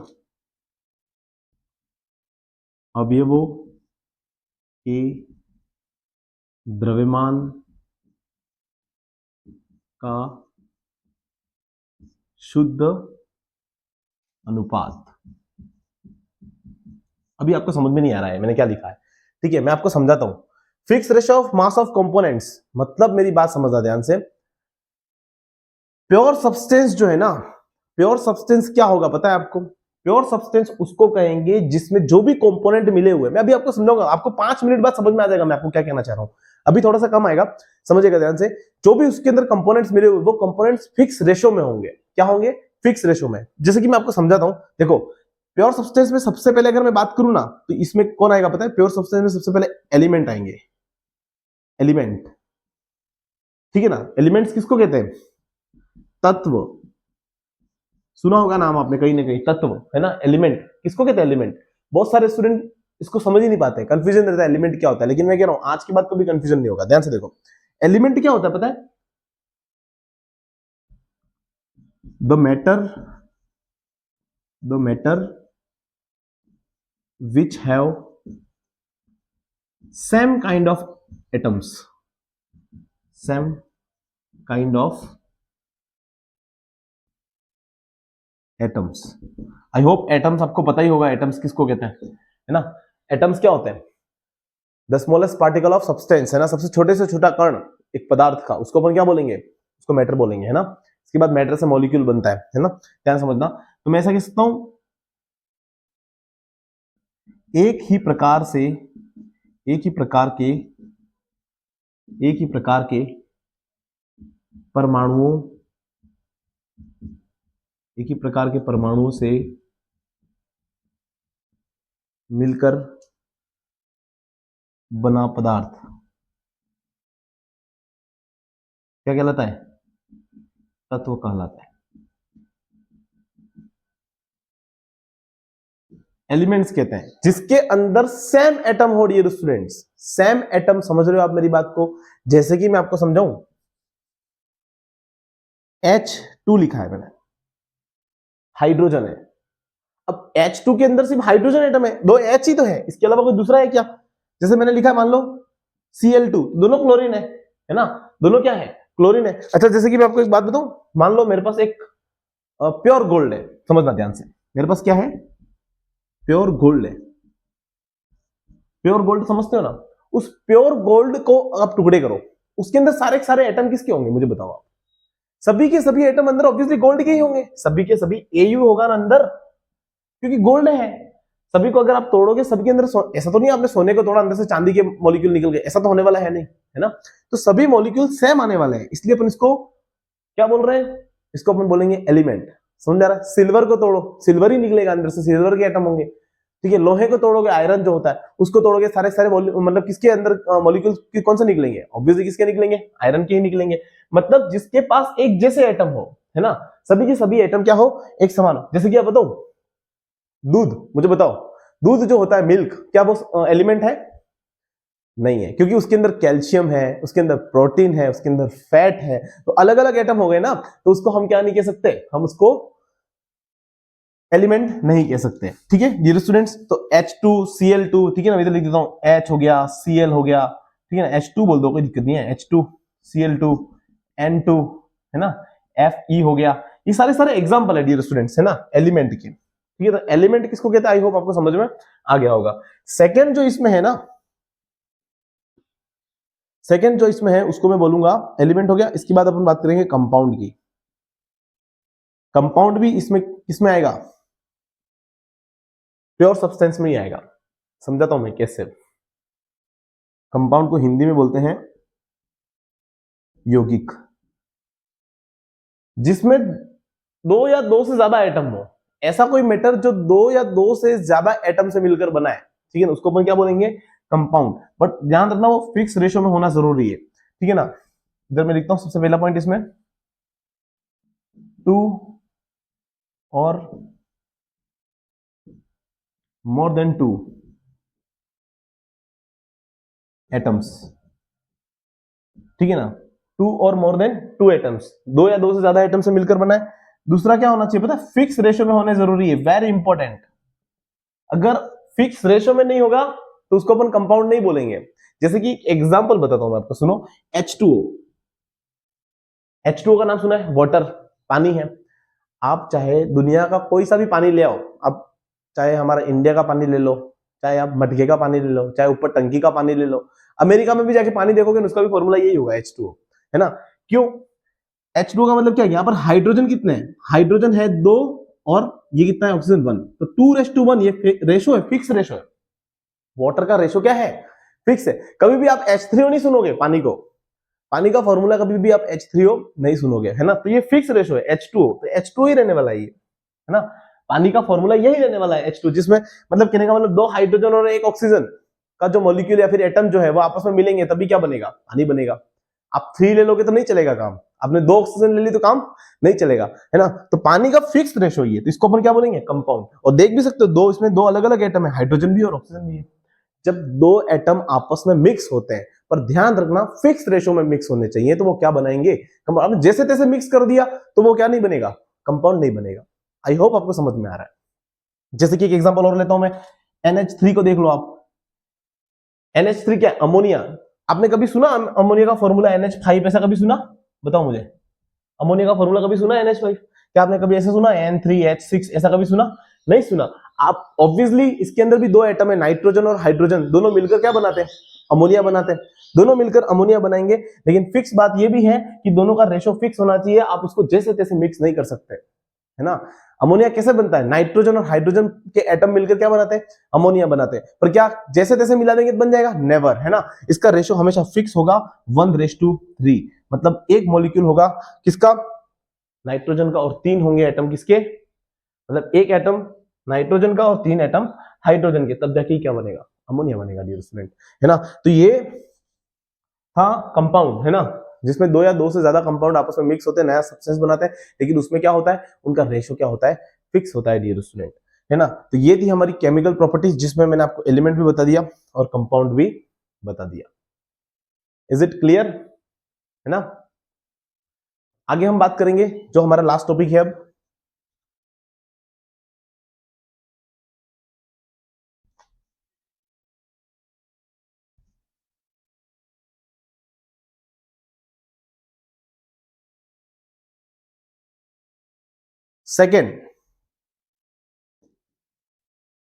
Speaker 1: अवयवों के द्रव्यमान का शुद्ध अनुपात। अभी आपको समझ में नहीं आ रहा है मैंने क्या लिखा है, ठीक है, मैं आपको समझाता हूं। Fix ratio of mass of components मतलब, मेरी बात समझना ध्यान से, प्योर सब्सटेंस जो है ना, प्योर सब्सटेंस क्या होगा पता है आपको, प्योर सब्सटेंस उसको कहेंगे जिसमें जो भी कंपोनेंट मिले हुए, मैं अभी आपको समझाऊंगा, आपको 5 मिनट बाद समझ में आ जाएगा मैं आपको क्या कहना चाह रहा हूं, अभी थोड़ा सा कम आएगा, समझिएगा ध्यान से। जो भी उसके अंदर कंपोनेंट्स मिले हुए वो कंपोनेंट्स फिक्स रेशो में होंगे, क्या होंगे, फिक्स रेशो में। जैसे कि मैं आपको समझाता हूं, देखो प्योर सब्सटेंस में सबसे पहले अगर मैं बात करूं ना तो इसमें कौन आएगा पता है, प्योर सब्सटेंस में सबसे पहले एलिमेंट आएंगे, एलिमेंट, ठीक है ना। एलिमेंट्स किसको कहते हैं, तत्व, सुना होगा नाम आपने कहीं ना कहीं, तत्व, है ना। एलिमेंट किसको कहते हैं, एलिमेंट। बहुत सारे स्टूडेंट इसको समझ ही नहीं पाते, कंफ्यूजन रहता है एलिमेंट क्या होता है, लेकिन मैं कह रहा हूं आज के बाद कभी कंफ्यूजन नहीं होगा, ध्यान से देखो। एलिमेंट क्या होता है पता है, the matter which have same kind of atoms, same kind of atoms। I hope atoms आपको पता ही होगा, एटम्स किसको कहते हैं, है ना। एटम्स क्या होते हैं, the smallest particle of substance, है ना, सबसे छोटे से छोटा कण एक पदार्थ का, उसको अपन क्या बोलेंगे, उसको मैटर बोलेंगे, है ना। इसके बाद मैटर से मॉलिक्यूल बनता है ना, ध्यान समझना। तो मैं ऐसा कह सकता हूं, एक ही प्रकार के परमाणुओं, एक ही प्रकार के परमाणुओं से मिलकर बना पदार्थ क्या कहलाता है, तत्व कहलाता है। एलिमेंट्स कहते हैं जिसके अंदर सेम एटम हो, डियर स्टूडेंट्स, सेम एटम, समझ रहे हो आप मेरी बात को। जैसे कि मैं आपको समझाऊं, H2 लिखा है मैंने, हाइड्रोजन है। अब H2 के अंदर सिर्फ हाइड्रोजन एटम है, दो H ही तो है, इसके अलावा कोई दूसरा है क्या। जैसे मैंने लिखा है, मान लो Cl2, दोनों क्लोरीन है ना, दोनों क्या है, क्लोरीन है। अच्छा, जैसे कि मैं आपको एक बात बताऊं, मान लो मेरे पास एक प्योर गोल्ड है, समझना ध्यान से, मेरे पास क्या है, प्योर गोल्ड है। प्योर गोल्ड समझते हो ना, उस प्योर गोल्ड को आप टुकड़े करो, उसके अंदर सारे के सारे एटम किसके होंगे, मुझे बताओ आप। सभी के सभी एटम अंदर ऑब्वियसली गोल्ड के ही होंगे, सभी के सभी Au होगा ना अंदर, क्योंकि गोल्ड है। सभी को अगर आप तोड़ोगे, सभी के अंदर ऐसा तो नहीं आपने सोने को तोड़ा, अंदर से चांदी के मॉलिक्यूल निकल गए, ऐसा तो होने वाला है नहीं, है ना। तो सभी मॉलिक्यूल सेम आने वाले हैं, इसलिए अपन इसको क्या बोल रहे हैं, इसको अपन बोलेंगे एलिमेंट। समझ आ रहा है। सिल्वर को तोड़ो, सिल्वर ही निकलेगा, अंदर से सिल्वर के एटम होंगे, ठीक है। लोहे को तोड़ोगे, आयरन जो होता है उसको तोड़ोगे, सारे सारे मतलब किसके अंदर मॉलिक्यूल कौन से निकलेंगे, ऑब्वियसली किसके निकलेंगे, आयरन के ही निकलेंगे। मतलब जिसके पास एक जैसे एटम हो, है ना, सभी के सभी एटम क्या हो, एक समान हो। जैसे कि आप बताओ, दूध, मुझे बताओ, दूध जो होता है, मिल्क, क्या वो एलिमेंट है, नहीं है, क्योंकि उसके अंदर कैल्शियम है, उसके अंदर प्रोटीन है, उसके अंदर फैट है, तो अलग अलग एटम हो गए ना, तो उसको हम क्या नहीं कह सकते, हम उसको एलिमेंट नहीं कह सकते, ठीक है डियर स्टूडेंट्स। तो H2Cl2, ठीक है ना, इधर लिख देता हूं, H हो गया, Cl हो गया, ठीक है ना, H2 बोल दो, कोई दिक्कत नहीं है, H2Cl2 N2, है ना, Fe हो गया। ये सारे सारे एग्जांपल है डियर स्टूडेंट्स, है ना, एलिमेंट के, ठीक है। तो एलिमेंट किसको कहते हैं, आई होप आपको समझ में आ गया होगा। सेकंड जो इसमें है ना, सेकंड जो इसमें है उसको मैं बोलूंगा एलिमेंट हो गया। इसके बाद अपन बात करेंगे कंपाउंड की। कंपाउंड भी इसमें किसमें आएगा, प्योर सब्सटेंस में ही आएगा। समझाता हूं मैं कैसे। कंपाउंड को हिंदी में बोलते हैं यौगिक, जिसमें दो या दो से ज्यादा एटम हो। ऐसा कोई मैटर जो दो या दो से ज्यादा एटम से मिलकर बना है, ठीक है ना, उसको अपन क्या बोलेंगे, कंपाउंड। बट ध्यान रखना, वो फिक्स रेशियो में होना जरूरी है, ठीक है ना। इधर मैं लिखता हूं सबसे पहला पॉइंट इसमें, 2 और मोर देन 2 एटम्स, ठीक है ना, 2 और मोर देन 2 एटम्स, दो या दो से ज्यादा एटम से मिलकर बना है। दूसरा क्या होना चाहिए पता है, फिक्स रेशियो में होने जरूरी है, वेरी इंपॉर्टेंट। अगर फिक्स रेशियो में नहीं होगा तो उसको अपन कंपाउंड नहीं बोलेंगे। जैसे कि एग्जांपल बताता हूं मैं आपको, सुनो, H2O, H2O का नाम सुना है, वाटर, पानी है। आप चाहे दुनिया का कोई सा भी पानी ले आओ, आप चाहे हमारा इंडिया का पानी ले लो, चाहे आप मटके का पानी ले लो, चाहे ऊपर टंकी का पानी ले लो, अमेरिका में भी जाके पानी देखोगे उसका भी फॉर्मूला यही होगा, H2O, है ना। क्यों, H2O का मतलब क्या है, यहाँ पर हाइड्रोजन कितने हैं, हाइड्रोजन है 2 और ये कितना है, ऑक्सीजन 1, तो 2:1 ये रेशो है, फिक्स रेशो है। वाटर का रेशो क्या है, फिक्स है। कभी भी आप H3O नहीं सुनोगे, पानी को, पानी का फॉर्मूला कभी भी आप H3O नहीं सुनोगे, है ना। तो ये फिक्स रेशो है H2O, तो H2O ही रहने वाला है ये, है ना। पानी का फॉर्मूला यही रहने वाला है H2, जिसमें मतलब कहने का मतलब 2 हाइड्रोजन और 1 ऑक्सीजन का जो मॉलिक्यूल या फिर एटम जो है वो आपस में मिलेंगे तभी क्या बनेगा, पानी बनेगा। आप 3 ले लोगे तो नहीं चलेगा काम, आपने 2 ऑक्सीजन ले ली तो काम नहीं चलेगा, है ना। तो पानी का फिक्स रेशो ही है, तो इसको अपन क्या बोलेंगे, कंपाउंड। और देख भी सकते हो, दो इसमें 2 अलग अलग एटम है, हाइड्रोजन भी और ऑक्सीजन भी है। जब 2 एटम आपस में मिक्स होते हैं, पर ध्यान रखना फिक्स रेशो में मिक्स होने चाहिए, तो वो क्या बनाएंगे, कंपाउंड। जैसे तैसे मिक्स कर दिया तो वो क्या नहीं बनेगा, कंपाउंड नहीं बनेगा। आई होप आपको समझ में आ रहा है। जैसे कि एक एग्जांपल और लेता हूं मैं, NH3 को देख लो आप। NH3 क्या है, अमोनिया। आपने कभी सुना अमोनिया का फॉर्मूला NH5, ऐसा कभी सुना, बताओ मुझे, अमोनिया का फॉर्मूला कभी सुना NH5? क्या आपने कभी ऐसे सुना N3H6, ऐसा कभी सुना, नहीं सुना। आप ऑब्वियसली इसके अंदर भी 2 एटम है, नाइट्रोजन और हाइड्रोजन, दोनों मिलकर क्या बनाते हैं, अमोनिया बनाते हैं। दोनों मिलकर अमोनिया बनाएंगे। लेकिन फिक्स बात ये भी है कि दोनों का रेशो फिक्स होना चाहिए, आप उसको जैसे तैसे मिक्स नहीं कर सकते, है ना। अमोनिया कैसे बनता है, नाइट्रोजन और हाइड्रोजन के एटम मिलकर क्या बनाते हैं, अमोनिया बनाते हैं। पर क्या जैसे तैसे मिला देंगे तो बन जाएगा, नेवर, है ना। इसका रेशो हमेशा फिक्स होगा 1:3, मतलब एक मॉलिक्यूल होगा किसका, नाइट्रोजन का, और 3 होंगे एटम किसके, मतलब एक एटम नाइट्रोजन का और 3 एटम हाइड्रोजन के, तब जाके क्या बनेगा, अमोनिया बनेगा डियर स्टूडेंट, है ना। तो ये था कंपाउंड, है ना, जिसमें 2 या 2 से ज्यादा कंपाउंड आपस में मिक्स होते हैं, नया सब्सटेंस बनाते हैं। लेकिन उसमें क्या होता है, उनका रेशो क्या होता है, फिक्स होता है डियर स्टूडेंट, है ना। तो ये थी हमारी केमिकल प्रॉपर्टीज, जिसमें मैंने आपको एलिमेंट भी बता दिया और कंपाउंड भी बता दिया। इज इट क्लियर, है ना। आगे हम बात करेंगे जो हमारा लास्ट टॉपिक है अब, सेकेंड,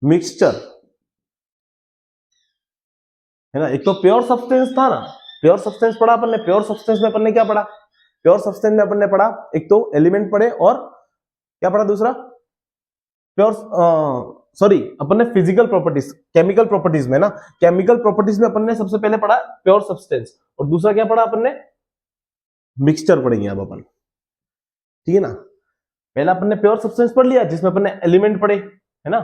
Speaker 1: मिक्सचर, है ना। एक तो प्योर सब्सटेंस था ना, प्योर सब्सटेंस पढ़ा अपन ने, प्योर सब्सटेंस में अपन ने क्या पढ़ा, प्योर सब्सटेंस में अपन ने पढ़ा एक तो एलिमेंट पढ़े, और क्या पढ़ा दूसरा, प्योर, सॉरी, अपन ने फिजिकल प्रॉपर्टीज, केमिकल प्रॉपर्टीज में ना, केमिकल प्रॉपर्टीज में अपन ने सबसे पहले पढ़ा प्योर सब्सटेंस, और दूसरा क्या पढ़ा अपन ने, मिक्सचर पढ़ेंगे अब अपन, ठीक है ना। पहला अपन ने प्योर सब्सटेंस पढ़ लिया, जिसमें अपन ने एलिमेंट पढ़े, है ना।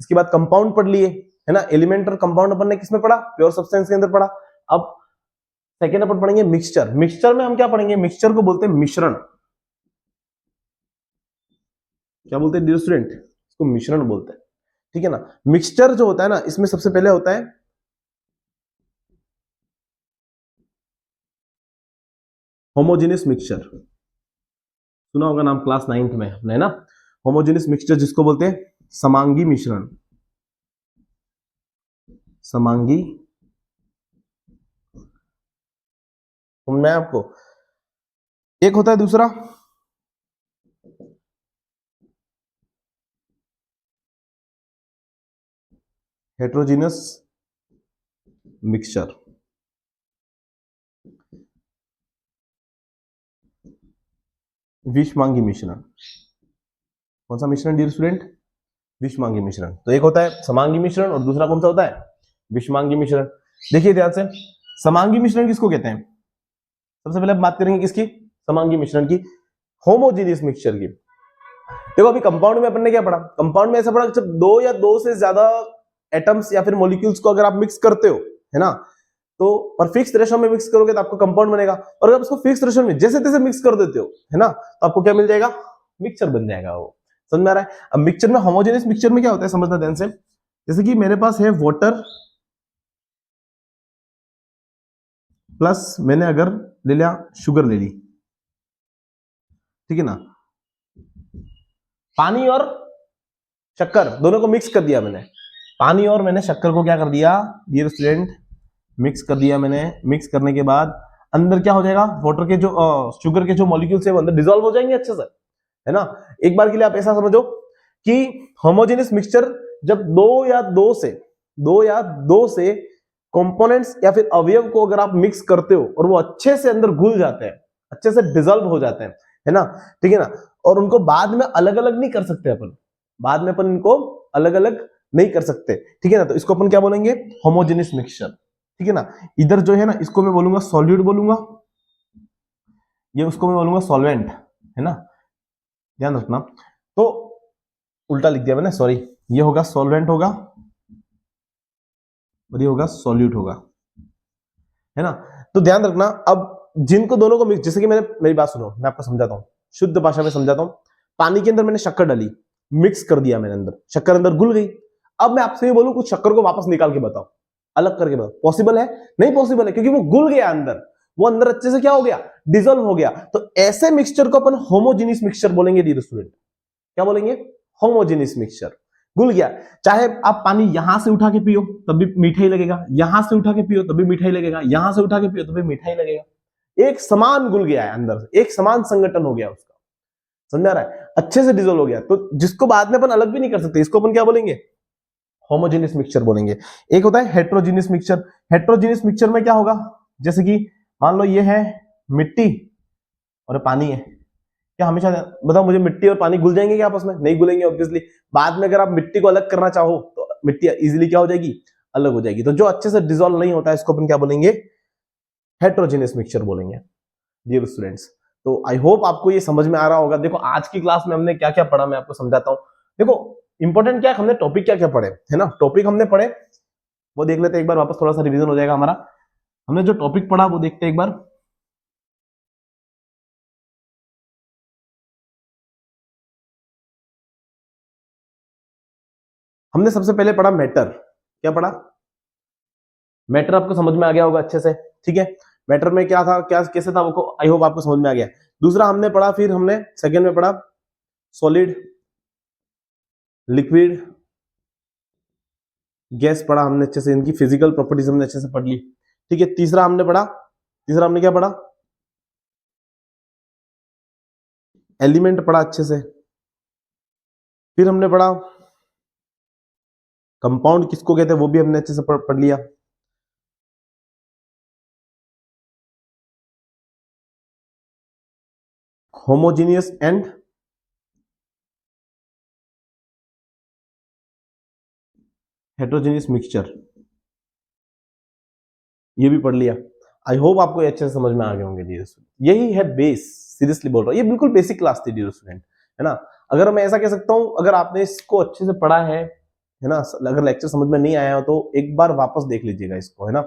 Speaker 1: इसके बाद कंपाउंड पढ़ लिए, है ना। एलिमेंट और कंपाउंड अपन ने किसमें पढ़ा, प्योर सब्सटेंस के अंदर पढ़ा। अब सेकेंड अपन पढ़ेंगे मिक्सचर। मिक्सचर में हम क्या पढ़ेंगे, मिक्सचर को बोलते हैं मिश्रण, क्या बोलते हैं डियर स्टूडेंट, इसको मिश्रण बोलते हैं, ठीक है ना। मिक्सचर जो होता है ना, इसमें सबसे पहले होता है होमोजेनियस मिक्सचर, सुना होगा नाम क्लास 9th में अपने, है ना। होमोजेनियस मिक्सचर जिसको बोलते हैं समांगी मिश्रण, समांगी, मैं आपको, एक होता है दूसरा हेट्रोजीनियस मिक्सचर, विषमांगी मिश्रण। कौन सा मिश्रण डियर स्टूडेंट, विषमांगी मिश्रण। तो एक होता है समांगी मिश्रण और दूसरा कौन सा होता है, विषमांगी मिश्रण। देखिए ध्यान से, समांगी मिश्रण किसको कहते हैं, सबसे पहले बात करेंगे किसकी, समांगी मिश्रण की, होमोजेनियस मिक्सचर की। देखो अभी कंपाउंड में अपन ने क्या पढ़ा, कंपाउंड में ऐसा पढ़ा जब 2 या 2 से ज्यादा एटम्स या फिर मॉलिक्यूल्स को अगर आप मिक्स करते हो, है ना, तो और फिक्स रेशो में मिक्स करोगे तो आपको कंपाउंड बनेगा। और अगर उसको फिक्स रेशो में जैसे तैसे मिक्स कर देते हो, है ना, तो आपको क्या मिल जाएगा, मिक्सचर बन जाएगा वो। समझ में आ रहा है। अब मिक्सचर में, होमोजेनियस मिक्सचर में क्या होता है समझना ध्यान से, जैसे कि मेरे पास है वाटर प्लस मैंने अगर ले लिया शुगर ले ली, ठीक है ना, पानी और शक्कर दोनों को मिक्स कर दिया मैंने, पानी और मैंने शक्कर को क्या कर दिया डियर स्टूडेंट, मिक्स कर दिया मैंने। मिक्स करने के बाद अंदर क्या हो जाएगा, वाटर के जो शुगर के जो मॉलिक्यूल्स है वो अंदर डिसॉल्व हो जाएंगे अच्छे से, है ना। एक बार के लिए आप ऐसा समझो कि होमोजेनियस मिक्सचर जब 2 या 2 से कंपोनेंट्स या फिर अवयव को अगर आप मिक्स करते हो और वो अच्छे से अंदर घुल जाते हैं, अच्छे से डिसॉल्व हो जाते हैं, है ना, ठीक है ना, और उनको बाद में अलग अलग नहीं कर सकते अपन, बाद में अपन इनको अलग अलग नहीं कर सकते, ठीक है ना। तो इसको अपन क्या बोलेंगे, होमोजेनियस मिक्सचर, ठीक है ना। इधर जो है ना, इसको मैं बोलूंगा सॉल्यूट बोलूंगा, ये उसको मैं बोलूंगा सॉल्वेंट, है ना, ध्यान रखना। तो उल्टा लिख दिया मैंने, सॉरी, ये होगा सॉल्वेंट होगा और ये होगा सॉल्यूट होगा, है ना। तो ध्यान रखना, अब जिनको दोनों को मिक्स, जैसे कि मैंने, मेरी बात सुनो, मैं आपको समझाता हूं, शुद्ध भाषा में समझाता हूं। पानी के अंदर मैंने शक्कर डाली, मिक्स कर दिया मैंने, अंदर शक्कर अंदर घुल गई। अब मैं आपसे ये बोलूं कुछ शक्कर को वापस निकाल के बताओ, अलग करके बताओ, पॉसिबल है, नहीं पॉसिबल है, क्योंकि वो घुल गया अंदर, वो अंदर अच्छे से क्या हो गया, डिसॉल्व हो गया। तो ऐसे मिक्सचर को अपन होमोजेनियस मिक्सचर बोलेंगे डियर स्टूडेंट, क्या बोलेंगे, होमोजेनियस मिक्सचर। घुल गया, चाहे आप पानी यहां से उठा के पियो तब भी मीठा ही लगेगा, यहां से उठा के पियो तब भी मीठा ही लगेगा, यहां से उठा के पियो तब भी मीठा ही लगेगा। एक समान घुल गया है अंदर से, एक समान संगठन हो गया उसका, समझ आ रहा है, अच्छे से डिसॉल्व हो गया। तो जिसको बाद में अपन अलग भी नहीं कर सकते, इसको अपन क्या बोलेंगे, होमोजेनियस मिक्सचर बोलेंगे। एक होता है हेट्रोजीनियस मिक्सचर। हेट्रोजीनियस मिक्सचर में क्या होगा, जैसे कि मान लो ये है मिट्टी और पानी है, क्या हमेशा, बताओ मुझे, मिट्टी और पानी घुल जाएंगे क्या आपस में? नहीं घुलेंगे ऑब्वियसली। बाद में अगर आप मिट्टी को अलग करना चाहो तो मिट्टी इजीली क्या हो जाएगी, अलग हो जाएगी। तो जो अच्छे से डिसॉल्व नहीं होता है इसको अपन क्या बोलेंगे, हेट्रोजेनियस मिक्सचर बोलेंगे डियर स्टूडेंट्स। तो आई होप आपको ये समझ में आ रहा होगा। देखो आज की क्लास में हमने क्या क्या पढ़ा, मैं आपको समझाता हूँ। देखो इंपॉर्टेंट क्या है, हमने टॉपिक क्या क्या पढ़े है ना, टॉपिक हमने पढ़े वो देख लेते हैं एक बार वापस, थोड़ा सा रिवीजन हो जाएगा हमारा। हमने जो टॉपिक पढ़ा वो देखते हैं एक बार। हमने सबसे पहले पढ़ा मैटर। क्या पढ़ा, मैटर आपको समझ में आ गया होगा अच्छे से, ठीक है। मैटर में क्या था, क्या कैसे था वो, आई होप आपको समझ में आ गया। दूसरा हमने पढ़ा, फिर हमने सेकंड में पढ़ा सॉलिड, लिक्विड, गैस पढ़ा हमने अच्छे से, इनकी फिजिकल प्रॉपर्टीज हमने अच्छे से पढ़ ली, ठीक है। तीसरा हमने पढ़ा, तीसरा हमने क्या पढ़ा, एलिमेंट पढ़ा अच्छे से। फिर हमने पढ़ा कंपाउंड किसको कहते हैं वो भी हमने अच्छे से पढ़ लिया। होमोजीनियस एंड हेट्रोजीनियस मिक्सचर ये भी पढ़ लिया। आई होप आपको ये अच्छे से समझ में आ गए होंगे डियर स्टूडेंट। यही है बेस, सीरियसली बोल रहा हूँ, ये बिल्कुल बेसिक क्लास थी डियर स्टूडेंट, है ना। अगर मैं ऐसा कह सकता हूँ, अगर आपने इसको अच्छे से पढ़ा है ना, अगर लेक्चर समझ में नहीं आया हो तो एक बार वापस देख लीजिएगा इसको, है ना।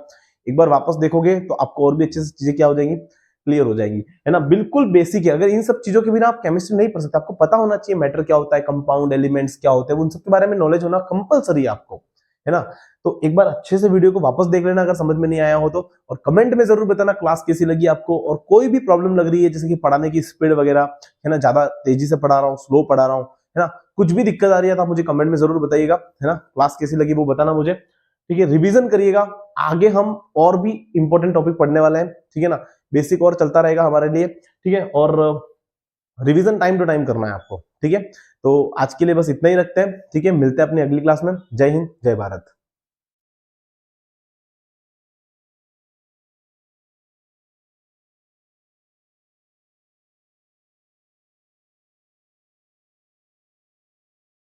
Speaker 1: एक बार वापस देखोगे तो आपको और भी अच्छे से चीजें क्या हो जाएंगी, क्लियर हो जाएंगी, है ना। बिल्कुल बेसिक है। अगर इन सब चीजों के बिना आप केमिस्ट्री नहीं पढ़ सकते, आपको पता होना चाहिए मैटर क्या होता है, कंपाउंड एलिमेंट्स क्या होते हैं, उन सब के बारे में नॉलेज होना कंपलसरी है आपको, है ना। तो एक बार अच्छे से वीडियो को वापस देख लेना अगर समझ में नहीं आया हो तो, और कमेंट में जरूर बताना क्लास कैसी लगी आपको, और कोई भी प्रॉब्लम लग रही है जैसे कि पढ़ाने की स्पीड वगैरह, है ना, ज्यादा तेजी से पढ़ा रहा हूँ, स्लो पढ़ा रहा हूँ, है ना, कुछ भी दिक्कत आ रही है तो आप मुझे कमेंट में जरूर बताइएगा, है ना। क्लास कैसी लगी वो बताना मुझे, ठीक है। रिवीजन करिएगा, आगे हम और भी इंपॉर्टेंट टॉपिक पढ़ने वाले हैं, ठीक है ना। बेसिक और चलता रहेगा हमारे लिए, ठीक है। और रिवीजन टाइम टू टाइम करना है आपको, ठीक है। तो आज के लिए बस इतना ही रखते हैं, ठीक है। मिलते हैं अपनी अगली क्लास में। जय हिंद, जय भारत।